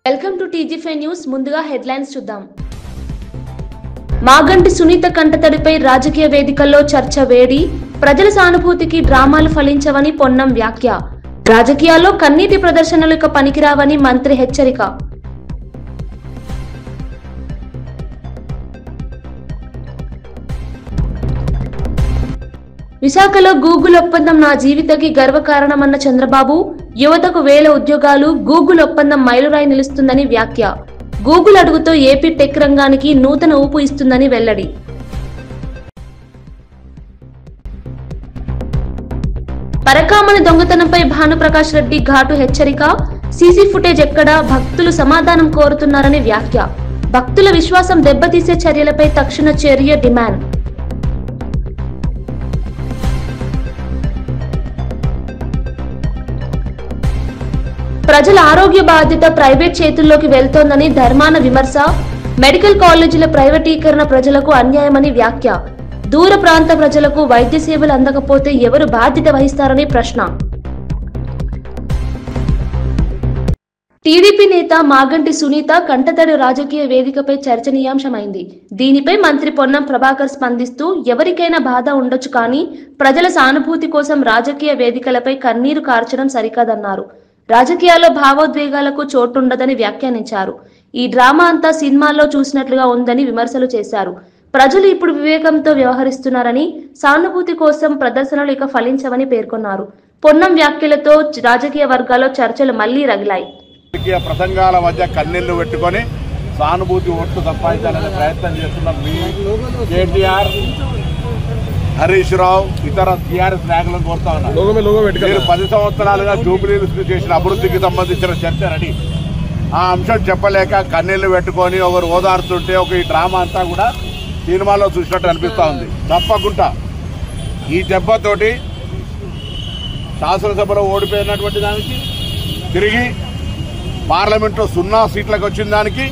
Welcome to TG five news. ముందుగా headlines చూద్దాం. మాగంటి సునీత కంటతడిపై రాజకీయ వేదికల్లో చర్చ వేడి. ప్రజల సానుభూతికి డ్రామాలు ఫలించవని పొన్నం వ్యాఖ్య. రాజకీయాల్లో కన్నీటి ప్రదర్శనలు ఇక పనికిరావని మంత్రి హెచ్చరిక. విశాఖలో గూగుల్ ఒప్పందం నా జీవితకి గర్వకారణమన్న చంద్రబాబు. యువతకు 1000 ఉద్యోగాలు, గూగుల్ ఒప్పందం మైలురాయి నిలుస్తుందని వ్యాఖ్య. గూగుల్ అడుగుతో ఏపీ టెక్ రంగానికి నూతన ఊపు ఇస్తుందని వెల్లడి. పరకామణి దొంగతనంపై భానుప్రకాష్ రెడ్డి ఘాటు హెచ్చరిక. సీసీ ఫుటేజ్ ఎక్కడా, భక్తులు సమాధానం కోరుతున్నారని వ్యాఖ్య. భక్తుల విశ్వాసం దెబ్బతీసే చర్యలపై తక్షణ చర్య డిమాండ్. ప్రజల ఆరోగ్య బాధ్యత ప్రైవేట్ చేతుల్లోకి వెళ్తోందని ధర్మాన విమర్శ. మెడికల్ కాలేజీల ప్రైవేటీకరణ ప్రజలకు అన్యాయమని వ్యాఖ్య. దూర ప్రాంత ప్రజలకు వైద్య సేవలు అందకపోతే ఎవరు బాధ్యత వహిస్తారని ప్రశ్న. టీడీపీ నేత మాగంటి సునీత కంటతడి రాజకీయ వేదికపై చర్చనీయాంశమైంది. దీనిపై మంత్రి పొన్నం ప్రభాకర్ స్పందిస్తూ, ఎవరికైనా బాధ ఉండొచ్చు, కానీ ప్రజల సానుభూతి కోసం రాజకీయ వేదికలపై కన్నీరు కార్చడం సరికాదన్నారు. రాజకీయాల్లో భావోద్వేగాలకు చోటుండదని వ్యాఖ్యానించారు. ఈ డ్రామా అంతా సినిమాల్లో చూసినట్లుగా ఉందని విమర్శలు చేశారు. ప్రజలు ఇప్పుడు వివేకంతో వ్యవహరిస్తున్నారని, సానుభూతి కోసం ప్రదర్శనలు ఇక ఫలించవని పేర్కొన్నారు. పొన్నం వ్యాఖ్యలతో రాజకీయ వర్గాల్లో చర్చలు మళ్లీ రగిలాయి. ప్రసంగాల మధ్య కన్నీళ్లు పెట్టుకొని సానుభూతి ఓట్లు సంపాదించాలనే ప్రయత్నం చేస్తున్న కేటీఆర్, హరీష్ రావు, ఇతర టీఆర్ఎస్ నాయకులను కోరుతా ఉన్నారు. మీరు 10 సంవత్సరాలుగా జూబ్లీహిల్స్ చేసిన అభివృద్ధికి సంబంధించిన చర్చ రెడీ. ఆ అంశం చెప్పలేక కన్నీళ్లు పెట్టుకొని ఒకరు ఓదార్తుంటే ఒక ఈ డ్రామా అంతా కూడా సినిమాలో చూసినట్టు అనిపిస్తూ ఉంది. తప్పకుండా ఈ దెబ్బతోటి శాసనసభలో ఓడిపోయినటువంటి దానికి, తిరిగి పార్లమెంట్లో 0 సీట్లకు వచ్చిన దానికి,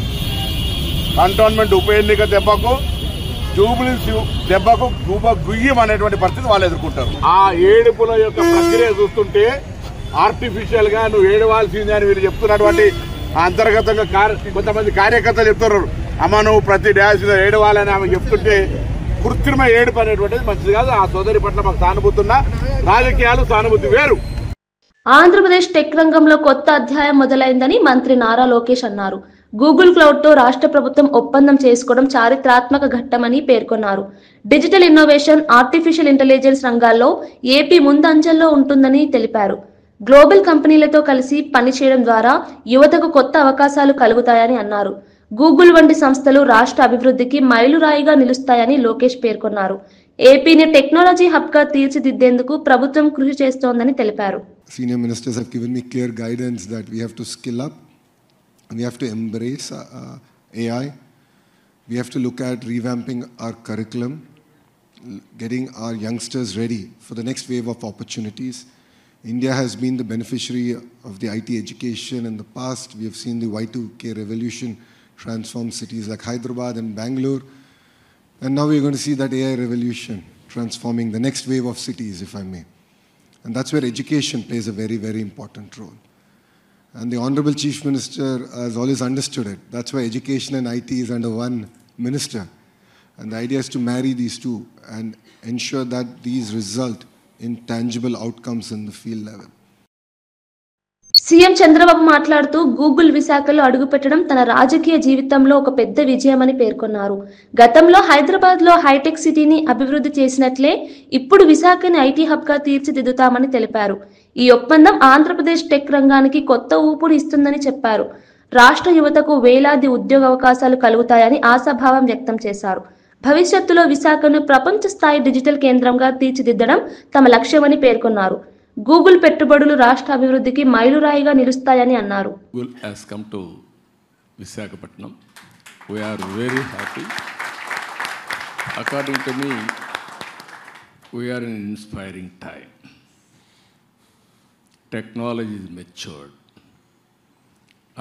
కంటోన్మెంట్ ఉప ఎన్నిక దెబ్బకు, జూబ్లీహిల్స్ దెబ్బకు గుయ్యం అనేటువంటి పరిస్థితి వాళ్ళు ఎదుర్కొంటారు. ఆ ఏడుపుల యొక్క ప్రక్రియ చూస్తుంటే ఆర్టిఫిషియల్ గా నువ్వు ఏడవాల్సిందే అని వీళ్ళు చెప్తున్నటువంటి అంతర్గతంగా కొంతమంది కార్యకర్తలు చెప్తున్నారు. అమ్మ నువ్వు ప్రతి డ్యాన్స్ ఏడవాలని ఆమె చెప్తుంటే కృత్రిమ ఏడుపు అనేటువంటిది మంచిది కాదు. ఆ సోదరి పట్ల మాకు సానుభూతి ఉన్న రాజకీయాలు సానుభూతి వేరు. ఆంధ్రప్రదేశ్ టెక్ రంగంలో కొత్త అధ్యాయం మొదలైందని మంత్రి నారా లోకేష్ అన్నారు. గూగుల్ క్లౌడ్ తో రాష్ట్ర ప్రభుత్వం ఒప్పందం చేసుకోవడం చారిత్రాత్మక ఘట్టమని పేర్కొన్నారు. డిజిటల్ ఇన్నోవేషన్, ఆర్టిఫిషియల్ ఇంటెలిజెన్స్ రంగాల్లో ఏపీ ముందంజల్లో ఉంటుందని తెలిపారు. గ్లోబల్ కంపెనీలతో కలిసి పనిచేయడం ద్వారా యువతకు కొత్త అవకాశాలు కలుగుతాయని అన్నారు. గూగుల్ వంటి సంస్థలు రాష్ట్ర అభివృద్ధికి మైలురాయిగా నిలుస్తాయని లోకేష్ పేర్కొన్నారు. ఏపీని టెక్నాలజీ హబ్ గా తీర్చిదిద్దేందుకు ప్రభుత్వం కృషి చేస్తోందని తెలిపారు. Senior ministers have given me clear guidance that we have to skill up. We have to embrace AI. We have to look at revamping our curriculum, getting our youngsters ready for the next wave of opportunities. India has been the beneficiary of the IT education in the past. We have seen the Y2K revolution transform cities like Hyderabad and Bangalore. And now we're going to see that AI revolution transforming the next wave of cities, if I may. And that's where education plays a very, very important role. And the Honorable Chief Minister has always understood it. That's why education and IT is under one minister. And the idea is to marry these two and ensure that these result in tangible outcomes in the field level. CM Chandrababu మాట్లాడుతూ, Google విశాఖలో అడుగుపెట్టడం తన రాజకీయ జీవితంలో ఒక పెద్ద విజయమని పేర్కొన్నారు. గతంలో హైదరాబాద్ లో హైటెక్ సిటీని అభివృద్ధి చేసినట్లే ఇప్పుడు విశాఖని ఐటీ హబ్ గా తీర్చిదిద్దుతామని తెలిపారు. ఈ ఒప్పందం ఆంధ్రప్రదేశ్ టెక్ రంగానికి కొత్త ఊపుని ఇస్తుందని చెప్పారు. రాష్ట్ర యువతకు వేలాది ఉద్యోగ అవకాశాలు కలుగుతాయని ఆశాభావం వ్యక్తం చేశారు. భవిష్యత్తులో విశాఖను ప్రపంచ స్థాయి డిజిటల్ కేంద్రంగా తీర్చిదిద్దడం తమ లక్ష్యమని పేర్కొన్నారు. గూగుల్ పెట్టుబడులు రాష్ట్ర అభివృద్ధికి మైలురాయిగా నిలుస్తాయని అన్నారు. Google has come to Visakhapatnam. We are very happy. According to me, we are in an inspiring time. Technology is matured.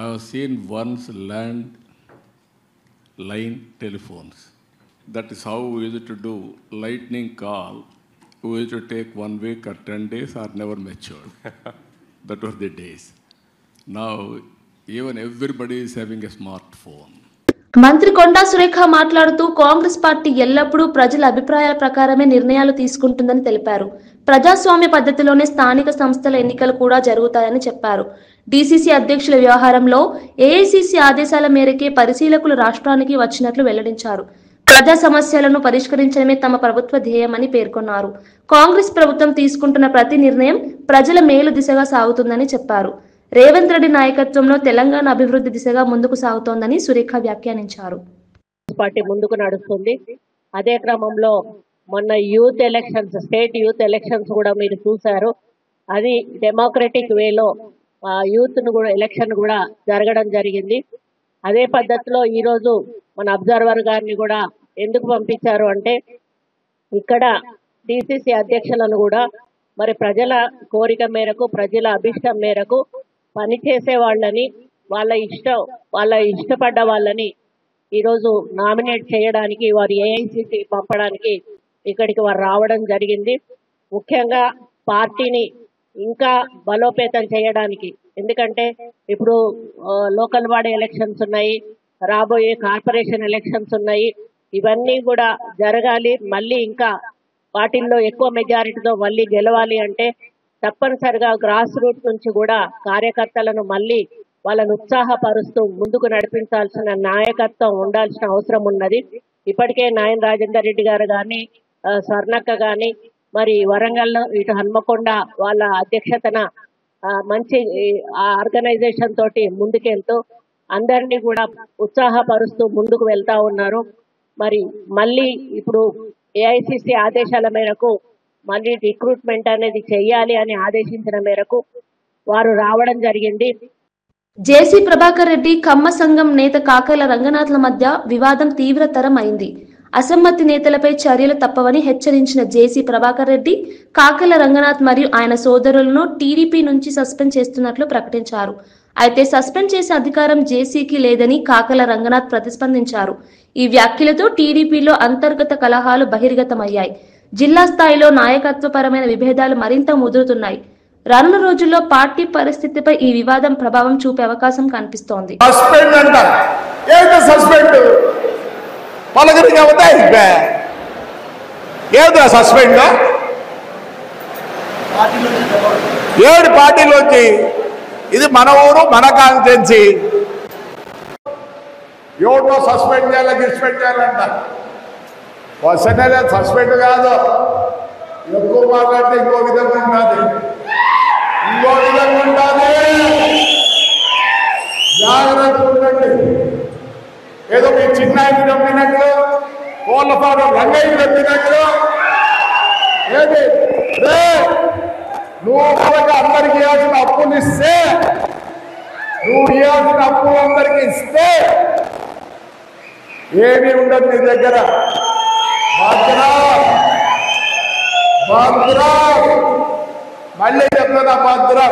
I have seen once line telephones. That is how we used to do lightning call. We used to take 1 week or 10 days or never matured. That were the days. Now, Even everybody is having a smartphone. మంత్రి కొండా సురేఖ మాట్లాడుతూ Congress party ఎల్లప్పుడూ ప్రజల అభిప్రాయాల ప్రకారమే నిర్ణయాలు తీసుకుంటుందని తెలిపారు. ప్రజాస్వామ్య పద్ధతిలోనే స్థానిక సంస్థల ఎన్నికలు కూడా జరుగుతాయని చెప్పారు. డీసీసీ అధ్యక్షుల వ్యవహారంలో ఏఐసీసీ ఆదేశాల మేరకే పరిశీలకులు రాష్ట్రానికి వచ్చినట్లు వెల్లడించారు. ప్రజా సమస్యలను పరిష్కరించడమే తమ ప్రభుత్వ ధ్యేయమని పేర్కొన్నారు. కాంగ్రెస్ ప్రభుత్వం తీసుకుంటున్న ప్రతి నిర్ణయం ప్రజల మేలు దిశగా సాగుతుందని చెప్పారు. రేవంత్ రెడ్డి నాయకత్వంలో తెలంగాణ అభివృద్ధి దిశగా ముందుకు సాగుతోందని సురేఖ వ్యాఖ్యానించారు. పార్టీ ముందుకు నడుస్తుంది. అదే క్రమంలో మొన్న youth elections, state youth elections కూడా మీరు చూశారు. అది డెమోక్రటిక్ వేలో యూత్ ను కూడా ఎలక్షన్ కూడా జరగడం జరిగింది. అదే పద్ధతిలో ఈరోజు మన అబ్జర్వర్ గారిని కూడా ఎందుకు పంపించారు అంటే, ఇక్కడ డిసిసి అధ్యక్షులను కూడా మరి ప్రజల కోరిక మేరకు, ప్రజల అభిష్టం మేరకు పనిచేసే వాళ్ళని, వాళ్ళ ఇష్టపడ్డ వాళ్ళని ఈరోజు నామినేట్ చేయడానికి, వారు ఏఐసిసి పంపడానికి ఇక్కడికి వారు రావడం జరిగింది. ముఖ్యంగా పార్టీని ఇంకా బలోపేతం చేయడానికి. ఎందుకంటే ఇప్పుడు లోకల్ బాడీ ఎలక్షన్స్ ఉన్నాయి, రాబోయే కార్పొరేషన్ ఎలక్షన్స్ ఉన్నాయి. ఇవన్నీ కూడా జరగాలి. మళ్ళీ ఇంకా వాటిల్లో ఎక్కువ మెజారిటీతో మళ్ళీ గెలవాలి అంటే తప్పనిసరిగా గ్రాస్ రూట్ నుంచి కూడా కార్యకర్తలను మళ్ళీ వాళ్ళను ఉత్సాహపరుస్తూ ముందుకు నడిపించాల్సిన నాయకత్వం ఉండాల్సిన అవసరం ఉన్నది. ఇప్పటికే నాయన రాజేందర్ రెడ్డి గారు కానీ, స్వర్ణక్క కానీ, మరి వరంగల్లో ఇటు హన్మకొండ వాళ్ళ అధ్యక్షతన మంచి ఆర్గనైజేషన్ తోటి ముందుకెళ్తూ అందరినీ కూడా ఉత్సాహపరుస్తూ ముందుకు వెళ్తా ఉన్నారు. మరి మళ్ళీ ఇప్పుడు ఏఐసిసి ఆదేశాల మేరకు మళ్ళీ రిక్రూట్మెంట్ అనేది చెయ్యాలి అని ఆదేశించిన మేరకు వారు రావడం జరిగింది. జేసీ ప్రభాకర్ రెడ్డి, కమ్మ సంఘం నేత కాకల రంగనాథ్ల మధ్య వివాదం తీవ్రతరం అయింది. అసమ్మతి నేతలపై చర్యలు తప్పవని హెచ్చరించిన జేసీ ప్రభాకర్ రెడ్డి, కాకల రంగనాథ్ మరియు ఆయన సోదరులను టీడీపీ నుంచి సస్పెండ్ చేస్తున్నట్లు ప్రకటించారు. అయితే సస్పెండ్ చేసే అధికారం జేసీకి లేదని కాకల రంగనాథ్ ప్రతిస్పందించారు. ఈ వ్యాఖ్యలతో టీడీపీలో అంతర్గత కలహాలు బహిర్గతమయ్యాయి. జిల్లా స్థాయిలో నాయకత్వపరమైన విభేదాలు మరింత ముదురుతున్నాయి. రానున్న రోజుల్లో పార్టీ పరిస్థితిపై ఈ వివాదం ప్రభావం చూపే అవకాశం కనిపిస్తోంది. ఏడు పార్టీలోంచి ఇది మన ఊరు, మన కాన్స్టిట్యున్సీ. ఎవరినో సస్పెండ్ చేయాలి, డిస్పెండ్ చేయాలంట. వస్తేనే సస్పెండ్ కాదు, ఎక్కువ మాట్లాడితే ఇంకో విధంగా ఉంటుంది, జాగ్రత్త ఉండండి. ఏదో మీ చిన్న ఆయన చంపినట్లు, కోళ్ళ పాడు రంగయ్య చంపినట్లు ఏది నువ్వు అందరికి ఇవ్వాల్సిన అప్పులు ఇస్తే, నువ్వు ఇవ్వాల్సిన అప్పులు అందరికి ఇస్తే ఏమీ ఉండదు నీ దగ్గర. మళ్ళీ చెప్తున్నా భద్రా.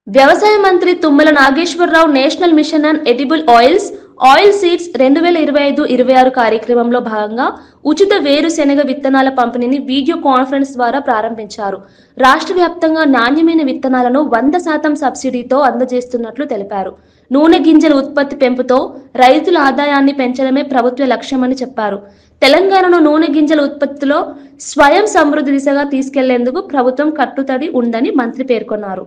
వ్యవసాయ మంత్రి Tummala Nageswara Rao national mission on edible oil seeds 2025-26 కార్యక్రమంలో భాగంగా ఉచిత వేరుశెనగ విత్తనాల పంపిణీని వీడియో కాన్ఫరెన్స్ ద్వారా ప్రారంభించారు. రాష్ట్ర వ్యాప్తంగా నాణ్యమైన విత్తనాలను 100% సబ్సిడీతో అందజేస్తున్నట్లు తెలిపారు. నూనె గింజల ఉత్పత్తి పెంపుతో రైతుల ఆదాయాన్ని పెంచడమే ప్రభుత్వ లక్ష్యమని చెప్పారు. తెలంగాణను నూనె గింజల ఉత్పత్తిలో స్వయం సమృద్ధి దిశగా తీసుకెళ్లేందుకు ప్రభుత్వం కట్టుతడి ఉందని మంత్రి పేర్కొన్నారు.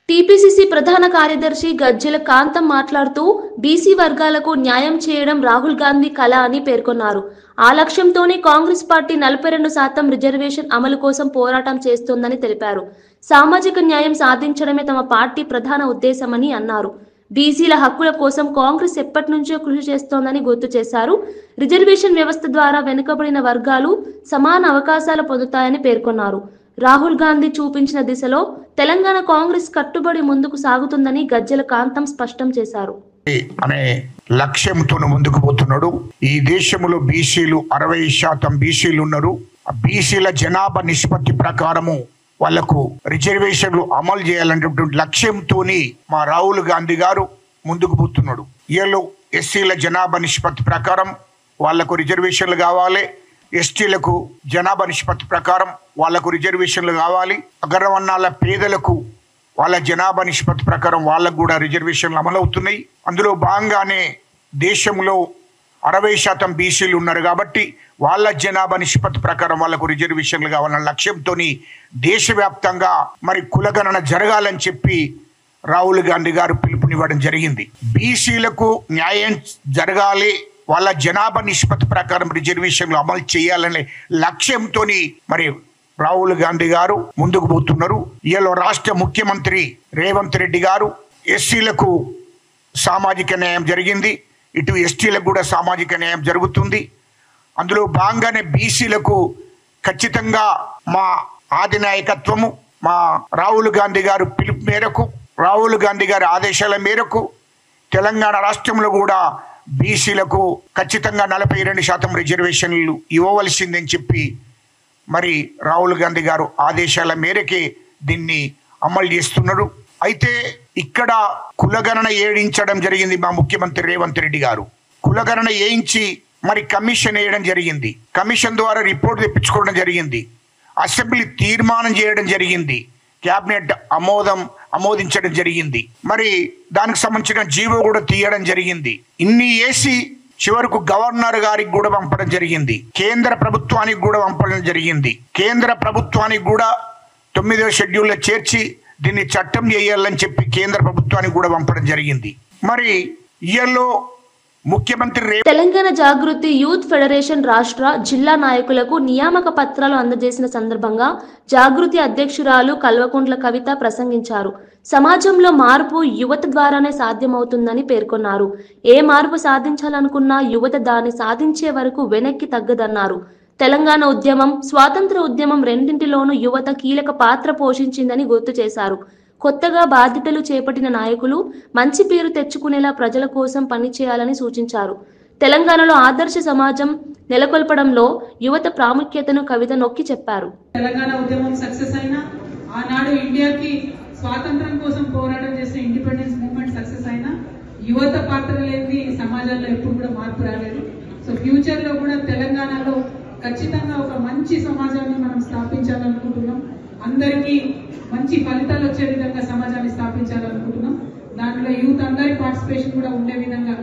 టీపీసీసీ ప్రధాన కార్యదర్శి గజ్జెల కాంతం మాట్లాడుతూ బీసీ వర్గాలకు న్యాయం చేయడం రాహుల్ గాంధీ కళ అని పేర్కొన్నారు. ఆ లక్ష్యంతోనే కాంగ్రెస్ పార్టీ 42% రిజర్వేషన్ అమలు కోసం పోరాటం చేస్తోందని తెలిపారు. సామాజిక న్యాయం సాధించడమే తమ పార్టీ ప్రధాన ఉద్దేశమని అన్నారు. బీసీల హక్కుల కోసం కాంగ్రెస్ ఎప్పటి నుంచో కృషి చేస్తోందని గుర్తు చేశారు. రిజర్వేషన్ వ్యవస్థ ద్వారా వెనుకబడిన వర్గాలు సమాన అవకాశాలు పొందుతాయని పేర్కొన్నారు. రాహుల్ గాంధీ చూపించిన దిశలో తెలంగాణ కాంగ్రెస్ కట్టుబడి ముందుకు సాగుతుందని గజ్జెల కాంతం స్పష్టం చేశారు. అనే లక్ష్యంతో ముందుకు పోతున్నాడు. ఈ దేశంలో బీసీలు 60% బీసీలు ఉన్నారు. బీసీల జనాభా నిష్పత్తి ప్రకారము వాళ్లకు రిజర్వేషన్లు అమలు చేయాలనేటువంటి లక్ష్యంతో మా రాహుల్ గాంధీ గారు ముందుకు పోతున్నాడు. వీళ్ళు ఎస్సీల జనాభా నిష్పత్తి ప్రకారం వాళ్లకు రిజర్వేషన్లు కావాలి, ఎస్టీలకు జనాభా నిష్పత్తి ప్రకారం వాళ్లకు రిజర్వేషన్లు కావాలి, అగ్రవర్ణాల పేదలకు వాళ్ళ జనాభా నిష్పత్తి ప్రకారం వాళ్ళకు కూడా రిజర్వేషన్లు అమలవుతున్నాయి. అందులో భాగంగానే దేశంలో 60% బీసీలు ఉన్నారు కాబట్టి వాళ్ళ జనాభా నిష్పత్తి ప్రకారం వాళ్ళకు రిజర్వేషన్లు కావాలన్న లక్ష్యంతో దేశవ్యాప్తంగా మరి కులగణన జరగాలని చెప్పి రాహుల్ గాంధీ గారు పిలుపునివ్వడం జరిగింది. బీసీలకు న్యాయం జరగాలి, వాళ్ళ జనాభా నిష్పత్తి ప్రకారం రిజర్వేషన్లు అమలు చేయాలనే లక్ష్యంతో మరి రాహుల్ గాంధీ గారు ముందుకు పోతున్నారు. ఈలో రాష్ట్ర ముఖ్యమంత్రి రేవంత్ రెడ్డి గారు ఎస్సీలకు సామాజిక న్యాయం జరిగింది, ఇటు ఎస్టీలకు కూడా సామాజిక న్యాయం జరుగుతుంది. అందులో భాగంగానే బీసీలకు ఖచ్చితంగా మా ఆధినాయకత్వము, మా రాహుల్ గాంధీ గారు పిలుపు మేరకు, రాహుల్ గాంధీ గారి ఆదేశాల మేరకు తెలంగాణ రాష్ట్రంలో కూడా బీసీలకు ఖచ్చితంగా 42% రిజర్వేషన్లు ఇవ్వవలసిందని చెప్పి మరి రాహుల్ గాంధీ గారు ఆదేశాల మేరకే దీన్ని అమలు చేస్తున్నారు. అయితే ఇక్కడ కులగణన ఏడించడం జరిగింది. మా ముఖ్యమంత్రి రేవంత్ రెడ్డి గారు కులగణన వేయించి మరి కమిషన్ వేయడం జరిగింది. కమిషన్ ద్వారా రిపోర్ట్ తెప్పించుకోవడం జరిగింది. అసెంబ్లీ తీర్మానం చేయడం జరిగింది. క్యాబినెట్ ఆమోదించడం జరిగింది. మరి దానికి సంబంధించిన జీవో కూడా తీయడం జరిగింది. ఇన్ని వేసి చివరకు గవర్నర్ గారికి కూడా పంపడం జరిగింది. కేంద్ర ప్రభుత్వానికి కూడా పంపడం జరిగింది. కేంద్ర ప్రభుత్వానికి కూడా 9వ షెడ్యూల్లో చేర్చి దీన్ని చట్టం చేయాలని చెప్పి కేంద్ర ప్రభుత్వానికి కూడా పంపడం జరిగింది. మరి ఇయర్లో ముఖ్యమంత్రి తెలంగాణ జాగృతి యూత్ ఫెడరేషన్ రాష్ట్ర జిల్లా నాయకులకు నియామక పత్రాలు అందజేసిన సందర్భంగా జాగృతి అధ్యక్షురాలు కల్వకుంట్ల కవిత ప్రసంగించారు. సమాజంలో మార్పు యువత ద్వారానే సాధ్యమవుతుందని పేర్కొన్నారు. ఏ మార్పు సాధించాలనుకున్నా యువత దాన్ని సాధించే వరకు వెనక్కి తగ్గదన్నారు. తెలంగాణ ఉద్యమం, స్వాతంత్ర ఉద్యమం రెండింటిలోనూ యువత కీలక పాత్ర పోషించిందని గుర్తు చేశారు. కొత్తగా బాధ్యతలు చేపట్టిన నాయకులు మంచి పేరు తెచ్చుకునేలా ప్రజల కోసం పనిచేయాలని సూచించారు. తెలంగాణలో ఆదర్శ సమాజం నెలకొల్పడంలో యువత ప్రాముఖ్యతను కవిత నొక్కి చెప్పారు. తెలంగాణ ఉద్యమం సక్సెస్ అయినా, ఆనాడు ఇండియాకి స్వాతంత్రం కోసం పోరాటం చేసిన ఇండిపెండెన్స్ మూవ్మెంట్ సక్సెస్ అయినా యువత పాత్ర లేని సమాజంలో ఎప్పుడు కూడా మార్పు రాలేదు. సో ఫ్యూచర్ లో కూడా తెలంగాణలో ఖచ్చితంగా ఒక మంచి సమాజాన్ని మనం స్థాపించాలనుకుంటున్నాం. అందరికీ మంచి ఫలితాలు వచ్చే విధంగా సమాజాన్ని స్థాపించాలనుకుంటున్నాం. దాంట్లో యూత్ అందరి పార్టిసిపేషన్ కూడా ఉండే విధంగా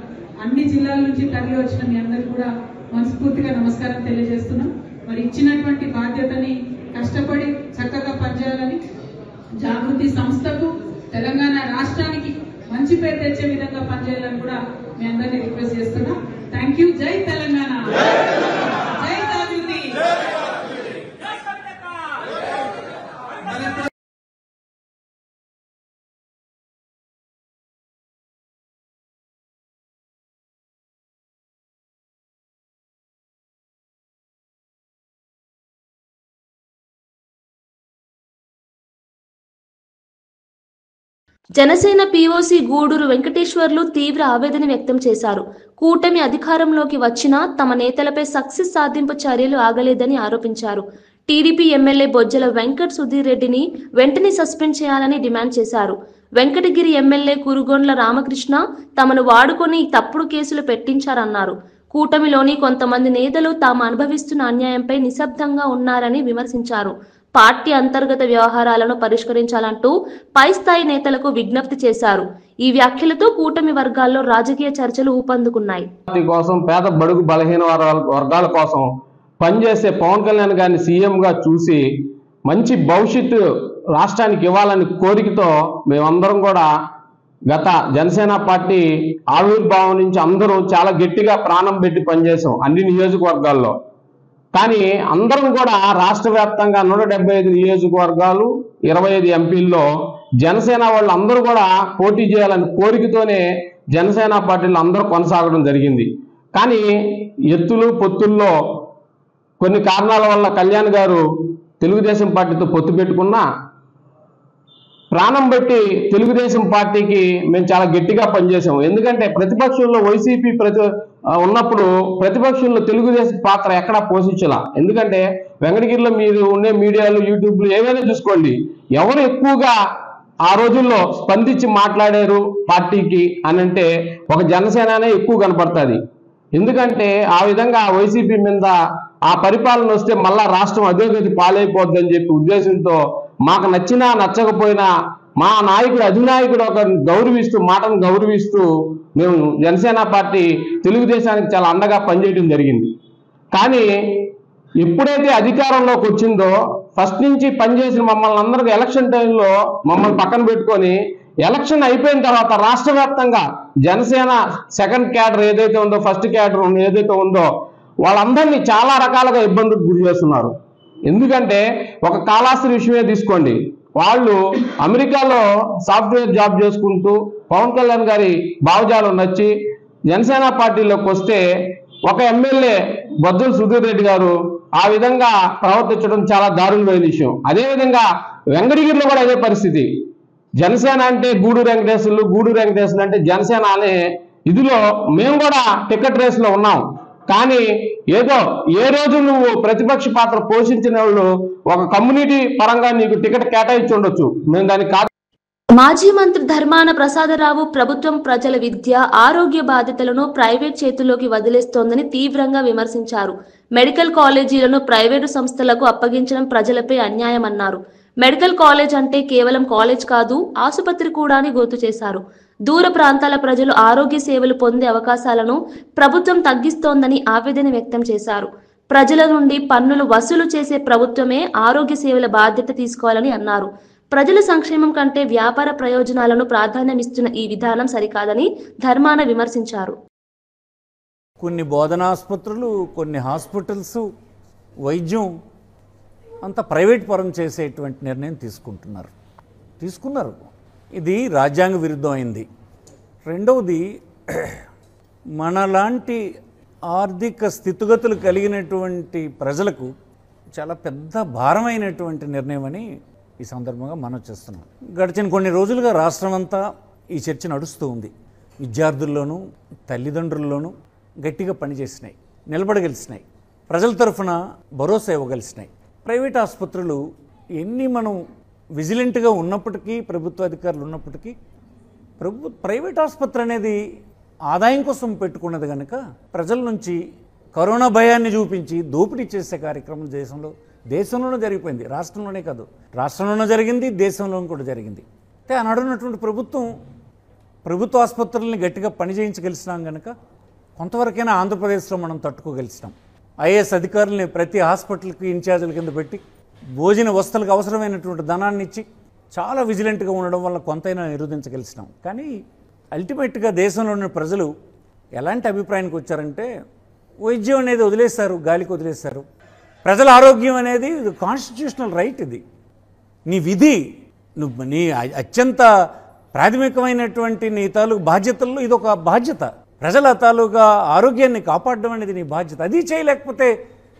అన్ని జిల్లాల నుంచి తరలి వచ్చిన మీ అందరికీ కూడా మనస్ఫూర్తిగా నమస్కారం తెలియజేస్తున్నాం. మరి ఇచ్చినటువంటి బాధ్యతని కష్టపడి చక్కగా పనిచేయాలని, జాగృతి సంస్థకు తెలంగాణ రాష్ట్రానికి మంచి పేరు తెచ్చే విధంగా పనిచేయాలని కూడా మీ అందరినీ రిక్వెస్ట్ చేస్తున్నాం. Thank you. జై తెలంగాణ, జై జాగృతి. జనసేన పీఓసీ గూడూరు వెంకటేశ్వర్లు తీవ్ర ఆవేదన వ్యక్తం చేశారు. కూటమి అధికారంలోకి వచ్చినా తమ నేతలపై సక్సెస్ సాధింపు చర్యలు ఆగలేదని ఆరోపించారు. టీడీపీ ఎమ్మెల్యే బొజ్జల వెంకట్ సుధీర్ రెడ్డిని వెంటనే సస్పెండ్ చేయాలని డిమాండ్ చేశారు. వెంకటగిరి ఎమ్మెల్యే కురుగొండ్ల రామకృష్ణ తమను వాడుకొని తప్పుడు కేసులు పెట్టించారన్నారు. కూటమిలోని కొంతమంది నేతలు తాము అనుభవిస్తున్న అన్యాయంపై నిశ్శబ్దంగా ఉన్నారని విమర్శించారు. పార్టీ అంతర్గత వ్యవహారాలను పరిష్కరించాలంటూ పై స్థాయి నేతలకు విజ్ఞప్తి చేశారు. ఈ వ్యాఖ్యలతో కూటమి వర్గాల్లో రాజకీయ చర్చలు ఊపందుకున్నాయి. కోసం పేద బడుగు బలహీన వర్గాల కోసం పనిచేసే పవన్ కళ్యాణ్ గారిని సీఎంగా చూసి మంచి భవిష్యత్తు రాష్ట్రానికి ఇవ్వాలని కోరికతో మేమందరం కూడా గత జనసేన పార్టీ ఆవిర్భావం నుంచి అందరూ చాలా గట్టిగా ప్రాణం పెట్టి పనిచేసాం అన్ని నియోజకవర్గాల్లో. కానీ అందరం కూడా రాష్ట్ర వ్యాప్తంగా 175 నియోజకవర్గాలు 25 ఎంపీల్లో జనసేన వాళ్ళు అందరూ కూడా పోటీ చేయాలని కోరికతోనే జనసేన పార్టీలు అందరూ కొనసాగడం జరిగింది. కానీ ఎత్తులు పొత్తుల్లో కొన్ని కారణాల వల్ల కళ్యాణ్ గారు తెలుగుదేశం పార్టీతో పొత్తు పెట్టుకున్నా ప్రాణం బట్టి తెలుగుదేశం పార్టీకి మేము చాలా గట్టిగా పనిచేసాం. ఎందుకంటే ప్రతిపక్షంలో వైసీపీ ఉన్నప్పుడు ప్రతిపక్షంలో తెలుగుదేశం పాత్ర ఎక్కడా పోషించాల. ఎందుకంటే వెంకటగిరిలో మీరు ఉండే మీడియాలు యూట్యూబ్లు ఏవైనా చూసుకోండి, ఎవరు ఎక్కువగా ఆ రోజుల్లో స్పందించి మాట్లాడారు పార్టీకి అని అంటే ఒక జనసేననే ఎక్కువ కనపడుతుంది. ఎందుకంటే ఆ విధంగా వైసీపీ మీద ఆ పరిపాలన వస్తే మళ్ళా రాష్ట్రం అధోగతి పాలైపోద్దని చెప్పి ఉద్దేశంతో మాకు నచ్చినా నచ్చకపోయినా మా నాయకుడు అధినాయకుడు ఒక గౌరవిస్తూ మాటను గౌరవిస్తూ మేము జనసేన పార్టీ తెలుగుదేశానికి చాలా అండగా పనిచేయడం జరిగింది. కానీ ఎప్పుడైతే అధికారంలోకి వచ్చిందో ఫస్ట్ నుంచి పనిచేసిన మమ్మల్ని అందరికీ ఎలక్షన్ టైంలో మమ్మల్ని పక్కన పెట్టుకొని ఎలక్షన్ అయిపోయిన తర్వాత రాష్ట్ర వ్యాప్తంగా జనసేన సెకండ్ క్యాడర్ ఏదైతే ఉందో ఫస్ట్ క్యాడర్ ఏదైతే ఉందో వాళ్ళందరినీ చాలా రకాలుగా ఇబ్బందులకు గురి చేస్తున్నారు. ఎందుకంటే ఒక కాళాస్త్రి విషయమే తీసుకోండి, వాళ్ళు అమెరికాలో సాఫ్ట్వేర్ జాబ్ చేసుకుంటూ పవన్ కళ్యాణ్ గారి భావజాలం నచ్చి జనసేన పార్టీలోకి వస్తే ఒక ఎమ్మెల్యే బొజ్జల సుధీర్ రెడ్డి గారు ఆ విధంగా ప్రవర్తించడం చాలా దారుణమైన విషయం. అదేవిధంగా వెంకటగిరిలో కూడా అదే పరిస్థితి. జనసేన అంటే గూడూరు వెంకటేశ్వర్లు అంటే జనసేన అనే ఇదిలో మేము కూడా టికెట్ రేసులో ఉన్నాం. కానీ ఏదో ఏ రోజు నువ్వు ప్రతిపక్ష పాత్ర పోషించిన వాళ్ళు ఒక కమ్యూనిటీ పరంగా నీకు టికెట్ కేటాయించి ఉండొచ్చు, మేము దానికి కాదు. మాజీ మంత్రి ధర్మాన ప్రసాదరావు ప్రభుత్వం ప్రజల విద్య, ఆరోగ్య బాధ్యతలను ప్రైవేట్ చేతుల్లోకి వదిలేస్తోందని తీవ్రంగా విమర్శించారు. మెడికల్ కాలేజీలను ప్రైవేటు సంస్థలకు అప్పగించడం ప్రజలపై అన్యాయమన్నారు. మెడికల్ కాలేజ్ అంటే కేవలం కాలేజ్ కాదు, ఆసుపత్రి కూడా అని గుర్తు చేశారు. దూర ప్రాంతాల ప్రజలు ఆరోగ్య సేవలు పొందే అవకాశాలను ప్రభుత్వం తగ్గిస్తోందని ఆవేదన వ్యక్తం చేశారు. ప్రజల నుండి పన్నులు వసూలు చేసే ప్రభుత్వమే ఆరోగ్య సేవల బాధ్యత తీసుకోవాలని అన్నారు. ప్రజల సంక్షేమం కంటే వ్యాపార ప్రయోజనాలను ప్రాధాన్యమిస్తున్న ఈ విధానం సరికాదని ధర్మాన విమర్శించారు. కొన్ని బోధనాసుపత్రులు, కొన్ని హాస్పిటల్స్, వైద్యం అంతా ప్రైవేట్ పరం చేసేటువంటి నిర్ణయం తీసుకున్నారు. ఇది రాజ్యాంగ విరుద్ధమైంది. రెండవది, మనలాంటి ఆర్థిక స్థితిగతులు కలిగినటువంటి ప్రజలకు చాలా పెద్ద భారమైనటువంటి నిర్ణయం అని ఈ సందర్భంగా మనం చేస్తున్నాం. గడిచిన కొన్ని రోజులుగా రాష్ట్రం అంతా ఈ చర్చ నడుస్తూ ఉంది. విద్యార్థుల్లోనూ తల్లిదండ్రుల్లోనూ గట్టిగా పనిచేసినాయి, నిలబడగలిసినాయి, ప్రజల తరఫున భరోసా ఇవ్వగలిసినాయి. ప్రైవేట్ ఆసుపత్రులు ఎన్ని మనం విజిలెంట్గా ఉన్నప్పటికీ, ప్రభుత్వ అధికారులు ఉన్నప్పటికీ, ప్రైవేట్ ఆసుపత్రి అనేది ఆదాయం కోసం పెట్టుకున్నది కనుక ప్రజల నుంచి కరోనా భయాన్ని చూపించి దోపిడీ చేసే కార్యక్రమం దేశంలోనే జరిగిపోయింది. రాష్ట్రంలోనే కాదు, రాష్ట్రంలోనే జరిగింది, దేశంలోనూ కూడా జరిగింది. అంటే ఆనాడున్నటువంటి ప్రభుత్వ ఆసుపత్రుల్ని గట్టిగా పనిచేయించగలిసినాం కనుక కొంతవరకైనా ఆంధ్రప్రదేశ్లో మనం తట్టుకోగలిసినాం. ఐఏఎస్ అధికారులని ప్రతి హాస్పిటల్కి ఇన్ఛార్జీల కింద పెట్టి భోజన వస్తువులకు అవసరమైనటువంటి ధనాన్ని ఇచ్చి చాలా విజిలెంట్గా ఉండడం వల్ల కొంతైనా నిరోధించగలిసినాం. కానీ అల్టిమేట్గా దేశంలోని ప్రజలు ఎలాంటి అభిప్రాయానికి వచ్చారంటే వైద్యం అనేది వదిలేశారు, గాలికి వదిలేశారు. ప్రజల ఆరోగ్యం అనేది కాన్స్టిట్యూషనల్ రైట్, ఇది నీ విధి, నీ అత్యంత ప్రాథమికమైనటువంటి నీ తాలూకు బాధ్యతల్లో ఇదొక బాధ్యత. ప్రజల తాలూకా ఆరోగ్యాన్ని కాపాడడం అనేది నీ బాధ్యత. అది చేయలేకపోతే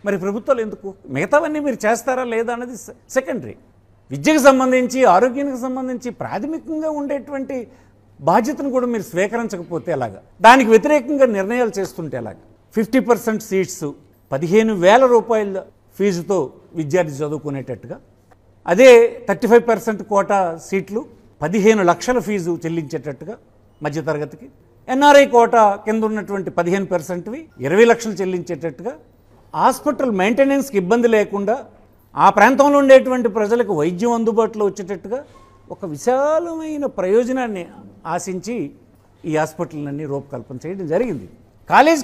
మరి ప్రభుత్వాలు ఎందుకు? మిగతావన్నీ మీరు చేస్తారా లేదా అనేది సెకండరీ. విద్యకు సంబంధించి, ఆరోగ్యానికి సంబంధించి ప్రాథమికంగా ఉండేటువంటి బాధ్యతను కూడా మీరు స్వీకరించకపోతే ఎలాగా? దానికి వ్యతిరేకంగా నిర్ణయాలు చేస్తుంటే ఎలాగా? 50% సీట్స్ 15,000 రూపాయల ఫీజుతో విద్యార్థి చదువుకునేటట్టుగా, అదే 35% కోటా సీట్లు 15 లక్షల ఫీజు చెల్లించేటట్టుగా మధ్యతరగతికి, ఎన్ఆర్ఐ కోటా కింద ఉన్నటువంటి 15%వి 20 లక్షలు చెల్లించేటట్టుగా, హాస్పిటల్ మెయింటెనెన్స్కి ఇబ్బంది లేకుండా ఆ ప్రాంతంలో ఉండేటువంటి ప్రజలకు వైద్యం అందుబాటులో వచ్చేటట్టుగా ఒక విశాలమైన ప్రయోజనాన్ని ఆశించి ఈ హాస్పిటల్ని రూపకల్పన చేయడం జరిగింది. కాలేజ్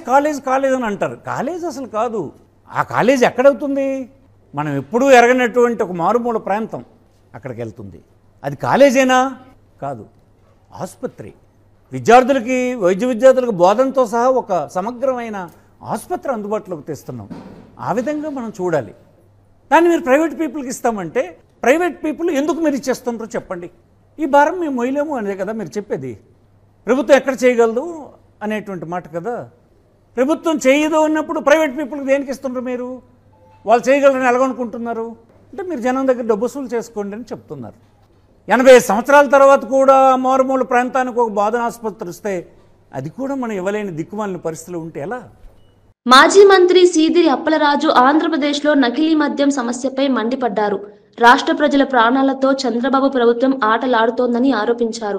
అని అంటారు. కాలేజ్ అసలు కాదు. ఆ కాలేజ్ ఎక్కడవుతుంది? మనం ఎప్పుడూ ఎరగనటువంటి ఒక మారుమూల ప్రాంతం, అక్కడికి వెళ్తుంది. అది కాలేజేనా? కాదు, ఆసుపత్రి. విద్యార్థులకి, వైద్య విద్యార్థులకు బోధనతో సహా ఒక సమగ్రమైన ఆసుపత్రి అందుబాటులోకి తెస్తున్నాం. ఆ విధంగా మనం చూడాలి. దాన్ని మీరు ప్రైవేట్ పీపుల్కి ఇస్తామంటే ప్రైవేట్ పీపుల్ ఎందుకు మీరు ఇచ్చేస్తుంటారో చెప్పండి. ఈ భారం మేము మొయ్యలేము అనే కదా మీరు చెప్పేది. ప్రభుత్వం ఎక్కడ చేయగలదు అనేటువంటి మాట కదా. ప్రభుత్వం చేయదు అన్నప్పుడు ప్రైవేట్ పీపుల్కి దేనికి ఇస్తుంటారు మీరు? వాళ్ళు చేయగలరని ఎలాగనుకుంటున్నారు? అంటే మీరు జనం దగ్గర డబ్బు వసూలు చేసుకోండి అని చెప్తున్నారు. 80 సంవత్సరాల తర్వాత కూడా మారుమూల ప్రాంతానికి ఒక బోధన ఆసుపత్రి వస్తే అది కూడా మనం ఇవ్వలేని దిక్కుమాలిన పరిస్థితులు ఉంటే ఎలా? మాజీ మంత్రి సీదిరి అప్పలరాజు ఆంధ్రప్రదేశ్లో నకిలీ మద్యం సమస్యపై మండిపడ్డారు. రాష్ట్ర ప్రజల ప్రాణాలతో చంద్రబాబు ప్రభుత్వం ఆటలాడుతోందని ఆరోపించారు.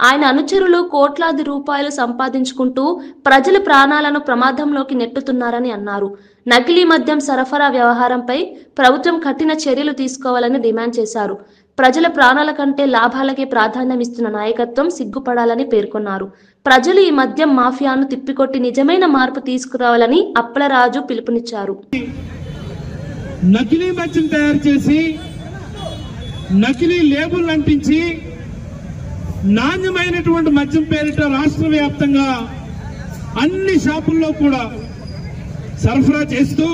ఆయన అనుచరులు కోట్లాది రూపాయలు సంపాదించుకుంటూ ప్రజల ప్రాణాలను ప్రమాదంలోకి నెట్టుతున్నారని అన్నారు. నకిలీ మద్యం సరఫరా వ్యవహారంపై ప్రభుత్వం కఠిన చర్యలు తీసుకోవాలని డిమాండ్ చేశారు. ప్రజల ప్రాణాల కంటే లాభాలకే ప్రాధాన్యం ఇస్తున్న నాయకత్వం సిగ్గుపడాలని పేర్కొన్నారు. ప్రజలు ఈ మద్యం మాఫియాను తిప్పికొట్టి నిజమైన మార్పు తీసుకురావాలని అప్పలరాజు పిలుపునిచ్చారు. నకిలీ మద్యం తయారు చేసి నకిలీ లేబుల్ అంటించి నాణ్యమైనటువంటి మద్యం పేరిట రాష్ట్ర వ్యాప్తంగా అన్ని షాపుల్లో కూడా సరఫరా చేస్తూ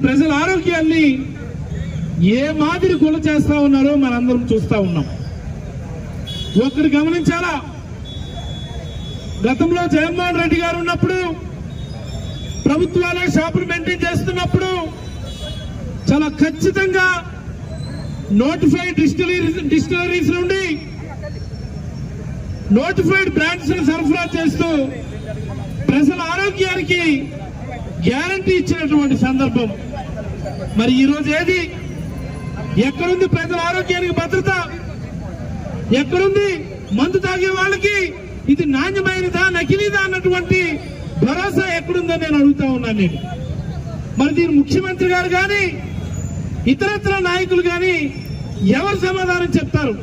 ప్రజల ఆరోగ్యాన్ని ఏ మాదిరి గుల చేస్తా ఉన్నారో మనందరం చూస్తా ఉన్నాం. ఒకరు గమనించాలా, గతంలో జగన్మోహన్ రెడ్డి గారు ఉన్నప్పుడు ప్రభుత్వాలే షాపులు మెయింటైన్ చేస్తున్నప్పుడు చాలా ఖచ్చితంగా నోటిఫైడ్ డిస్టిలరీస్ నుండి నోటిఫైడ్ బ్రాండ్స్ ని సరఫరా చేస్తూ ప్రజల ఆరోగ్యానికి గ్యారంటీ ఇచ్చినటువంటి సందర్భం. మరి ఈ రోజు ఏది? ఎక్కడుంది ప్రజల ఆరోగ్యానికి భద్రత? ఎక్కడుంది మందు తాగే వాళ్ళకి ఇది నాణ్యమైనదా నకిలీదా అన్నటువంటి భరోసా ఎక్కడుందో నేను అడుగుతా ఉన్నాను నేను. మరి దీని ముఖ్యమంత్రి గారు కానీ ఇతరత్ర నాయకులు కానీ ఎవరు సమాధానం చెప్తారు?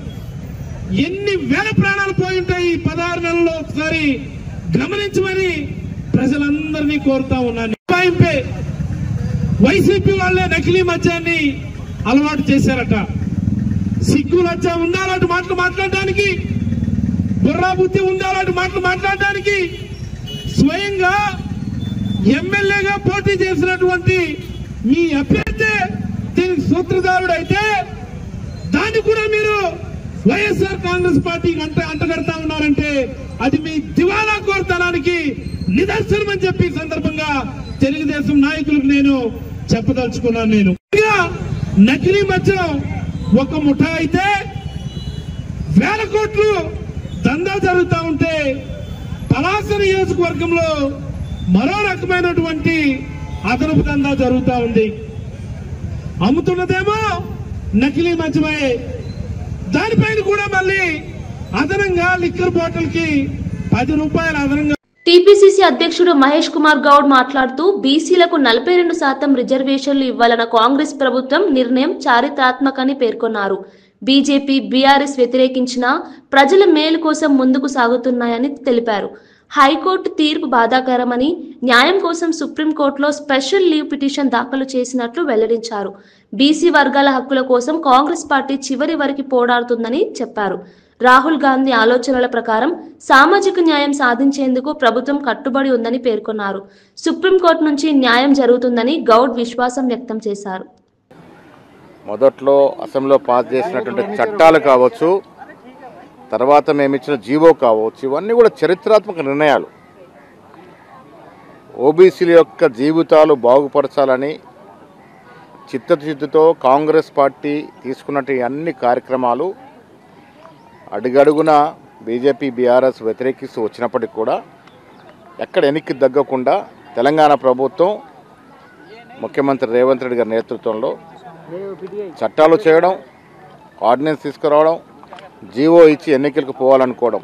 ఎన్ని వేల ప్రాణాలు పోయి ఉంటాయి ఈ 16 నెలల్లో ఒకసారి గమనించమని ప్రజలందరినీ కోరుతా ఉన్నాను. వైసీపీ వాళ్ళే నకిలీ మద్యాన్ని అలవాటు చేశారట. సిగ్గు లజ్జ ఉండాలంటే మాటలు మాట్లాడడానికి, బుర్రా బుద్ధి ఉండాలంటే మాటలు మాట్లాడడానికి స్వయంగా ఎమ్మెల్యేగా పోటీ చేసినటువంటి మీ అభ్యర్థి దీనికి సూత్రధారుడు అయితే దాన్ని కూడా మీరు వైఎస్ఆర్ కాంగ్రెస్ పార్టీకి అంటగడతా ఉన్నారంటే అది మీ దివాలా కోరతనానికి నిదర్శనం అని చెప్పి సందర్భంగా తెలుగుదేశం నాయకులకు నేను చెప్పదలుచుకున్నాను. నేను నకిలీ మద్యం ఒక ముఠా అయితే వేల కోట్లు దందా జరుగుతూ ఉంటే పలాస నియోజకవర్గంలో మరో రకమైనటువంటి అదనపు దందా జరుగుతూ ఉంది. అమ్ముతున్నదేమో నకిలీ మద్యమే, దానిపైన కూడా మళ్ళీ అదనంగా లిక్కర్ బాటిల్ కి 10 రూపాయలు అదనంగా. టీపీసీసీ అధ్యక్షుడు మహేష్ కుమార్ గౌడ్ మాట్లాడుతూ బీసీలకు 42% రిజర్వేషన్లు ఇవ్వాలన్న కాంగ్రెస్ ప్రభుత్వం నిర్ణయం చారిత్రాత్మకని పేర్కొన్నారు. బీజేపీ, బీఆర్ఎస్ వ్యతిరేకించినా ప్రజల మేలు కోసం ముందుకు సాగుతున్నాయని తెలిపారు. హైకోర్టు తీర్పు బాధాకరమని, న్యాయం కోసం సుప్రీంకోర్టులో స్పెషల్ లీవ్ పిటిషన్ దాఖలు చేసినట్లు వెల్లడించారు. బీసీ వర్గాల హక్కుల కోసం కాంగ్రెస్ పార్టీ చివరి వరకు పోరాడుతుందని చెప్పారు. రాహుల్ గాంధీ ఆలోచనల ప్రకారం సామాజిక న్యాయం సాధించేందుకు ప్రభుత్వం కట్టుబడి ఉందని పేర్కొన్నారు. సుప్రీంకోర్టు నుంచి న్యాయం జరుగుతుందని గౌడ్ విశ్వాసం వ్యక్తం చేశారు. మొదట్లో అసెంబ్లీలో పాస్ చేసినటువంటి చట్టాలు కావచ్చు, తర్వాత మేమిచ్చిన జీవో కావచ్చు, ఇవన్నీ కూడా చరిత్రాత్మక నిర్ణయాలు. ఓబీసీల యొక్క జీవితాలు బాగుపరచాలని చిత్తశుద్ధితో కాంగ్రెస్ పార్టీ తీసుకున్నట్టు అన్ని కార్యక్రమాలు అడుగడుగున బీజేపీ, బీఆర్ఎస్ వ్యతిరేకిస్తూ వచ్చినప్పటికీ కూడా ఎక్కడ వెనక్కి తగ్గకుండా తెలంగాణ ప్రభుత్వం ముఖ్యమంత్రి రేవంత్ రెడ్డి గారి నేతృత్వంలో చట్టాలు చేయడం, ఆర్డినెన్స్ తీసుకురావడం, జీవో ఇచ్చి ఎన్నికలకు పోవాలనుకోవడం,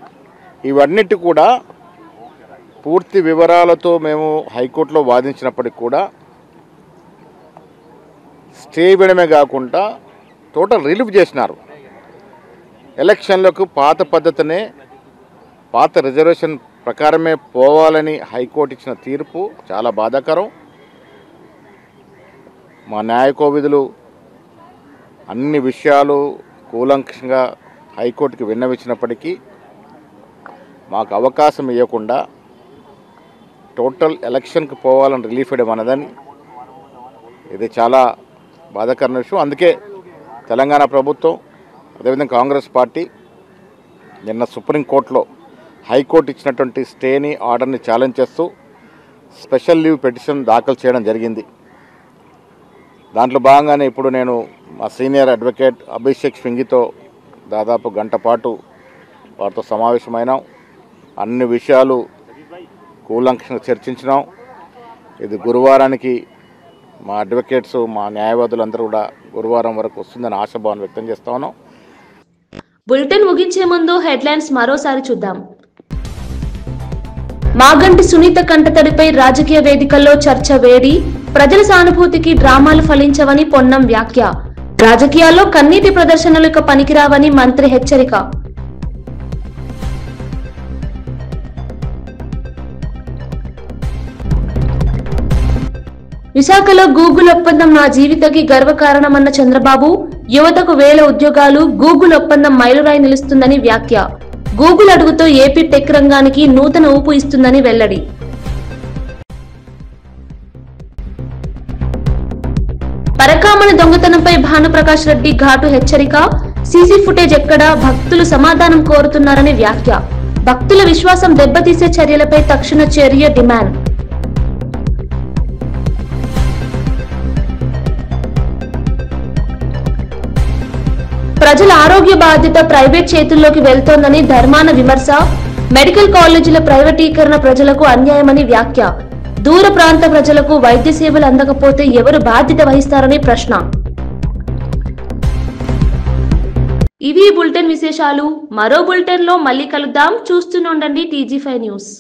ఇవన్నిటి కూడా పూర్తి వివరాలతో మేము హైకోర్టులో వాదించినప్పటికి కూడా స్టే ఇవ్వడమే కాకుండా టోటల్ రిలీఫ్ చేసినారు. ఎలక్షన్లకు పాత పద్ధతినే, పాత రిజర్వేషన్ ప్రకారమే పోవాలని హైకోర్టు ఇచ్చిన తీర్పు చాలా బాధాకరం. మా న్యాయ కోవిధులు అన్ని విషయాలు కూలంకషంగా హైకోర్టుకి విన్నవించినప్పటికీ మాకు అవకాశం ఇవ్వకుండా టోటల్ ఎలక్షన్కి పోవాలని రిలీఫ్ ఇవ్వడం అన్నదని ఇది చాలా బాధాకరమైన విషయం. అందుకే తెలంగాణ ప్రభుత్వం అదేవిధంగా కాంగ్రెస్ పార్టీ నిన్న సుప్రీంకోర్టులో హైకోర్టు ఇచ్చినటువంటి స్టేని ఆర్డర్ని ఛాలెంజ్ చేస్తూ స్పెషల్ లీవ్ పిటిషన్ దాఖలు చేయడం జరిగింది. దాంట్లో భాగంగానే ఇప్పుడు నేను మా సీనియర్ అడ్వకేట్ అభిషేక్ సింగితో దాదాపు గంట పాటు వారితో సమావేశమైనాం. అన్ని విషయాలు కూలంకషంగా చర్చించినాం. ఇది గురువారానికి మా అడ్వకేట్స్ మా న్యాయవాదులందరూ కూడా గురువారం వరకు వస్తుందని ఆశాభావం వ్యక్తం చేస్తా ఉన్నాం. బులెటిన్ ముగించే ముందు హెడ్లైన్స్ మరోసారి చూద్దాం. మాగంటి సునీత కంటతడిపై రాజకీయ వేదికల్లో చర్చ వేడి, ప్రజల సానుభూతికి డ్రామాలు ఫలించవని పొన్నం వ్యాఖ్య. రాజకీయాల్లో కన్నీటి ప్రదర్శనలు ఇక పనికిరావని మంత్రి హెచ్చరిక. విశాఖలో గూగుల్ ఒప్పందం నా జీవితకి గర్వకారణమన్న చంద్రబాబు, యువతకు 1000 ఉద్యోగాలు, గూగుల్ ఒప్పందం మైలురాయి నిలుస్తుందని వ్యాఖ్య. గూగుల్ అడుగుతో ఏపీ టెక్ రంగానికి నూతన ఊపు ఇస్తుందని వెల్లడి. పరకామణి దొంగతనంపై భానుప్రకాష్ రెడ్డి ఘాటు హెచ్చరిక. సీసీ ఫుటేజ్ ఎక్కడా, భక్తులు సమాధానం కోరుతున్నారని వ్యాఖ్య. భక్తుల విశ్వాసం దెబ్బతీసే చర్యలపై తక్షణ చర్య డిమాండ్. ప్రజల ఆరోగ్య బాధ్యత ప్రైవేట్ చేతుల్లోకి వెళ్తోందని ధర్మాన విమర్శ. మెడికల్ కాలేజీల ప్రైవేటీకరణ ప్రజలకు అన్యాయమని వ్యాఖ్య. దూర ప్రాంత ప్రజలకు వైద్య సేవలు అందకపోతే ఎవరు బాధ్యత వహిస్తారని ప్రశ్న. ఇవి బులెటిన్ విశేషాలు. మరో బులెటిన్ లో మళ్ళీ కలుద్దాం. చూస్తూనే ఉండండి TG5 న్యూస్.